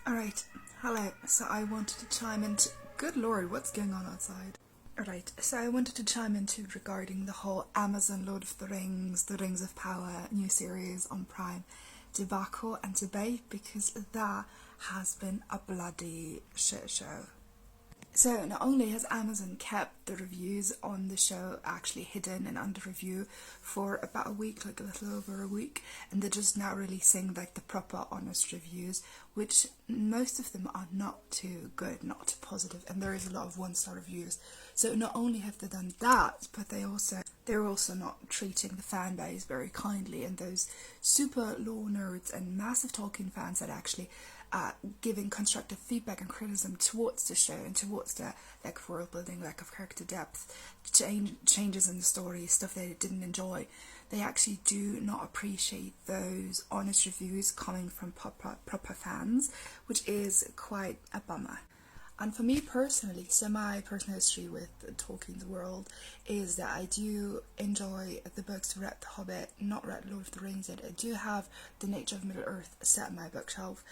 Alright, hello. So I wanted to chime into. Good lord, what's going on outside? Alright, so I wanted to chime into regarding the whole Amazon Lord of the Rings of Power new series on Prime debacle and debate, because that has been a bloody shit show. So not only has Amazon kept the reviews on the show actually hidden and under review for about a week, like a little over a week, and they're just now releasing like the proper honest reviews, which most of them are not too good, not too positive, and there is a lot of one-star reviews. So not only have they done that, but they're also not treating the fan base very kindly, and those super lore nerds and massive Tolkien fans that actually giving constructive feedback and criticism towards the show and towards the lack of world building, lack of character depth, changes in the story, stuff they didn't enjoy. They actually do not appreciate those honest reviews coming from proper fans, which is quite a bummer. And for me personally, so my personal history with Tolkien's world is that I do enjoy the books, read The Hobbit, not read Lord of the Rings yet. I do have The Nature of Middle-earth set on my bookshelf,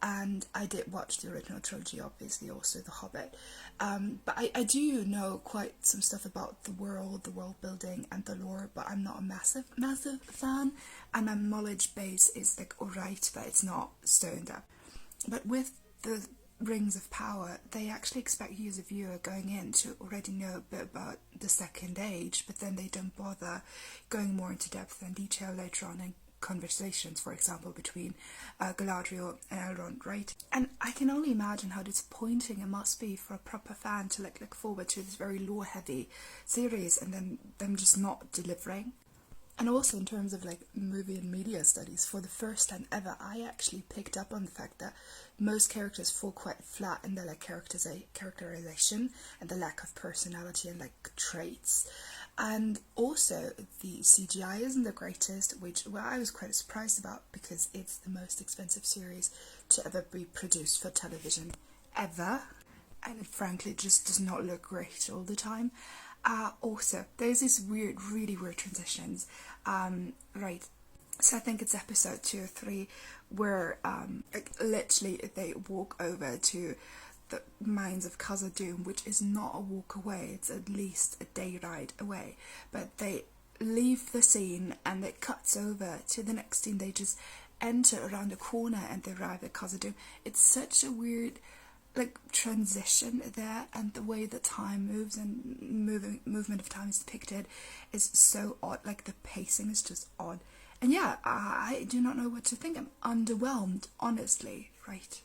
and I did watch the original trilogy, obviously, also The Hobbit. But I do know quite some stuff about the world building and the lore, but I'm not a massive fan, and my knowledge base is like alright, but it's not stoned up. But with the Rings of Power, they actually expect you as a viewer going in to already know a bit about the Second Age, but then they don't bother going more into depth and detail later on in conversations, for example, between Galadriel and Elrond, right? And I can only imagine how disappointing it must be for a proper fan to like look forward to this very lore-heavy series and then them just not delivering. And also in terms of like movie and media studies, for the first time ever, I actually picked up on the fact that most characters fall quite flat in their like characterization and the lack of personality and like traits. And also the CGI isn't the greatest, which I was quite surprised about, because it's the most expensive series to ever be produced for television ever, and it frankly just does not look great all the time. Also, there's these really weird transitions. Right. So I think it's episode 2 or 3 where like literally they walk over to the mines of Khazad-dûm, which is not a walk away, it's at least a day ride away. But they leave the scene and it cuts over to the next scene. They just enter around the corner and they arrive at Khazad-dûm. It's such a weird like transition there, and the way that time moves and movement of time is depicted is so odd. Like the pacing is just odd, and yeah, I do not know what to think. I'm underwhelmed, honestly, right?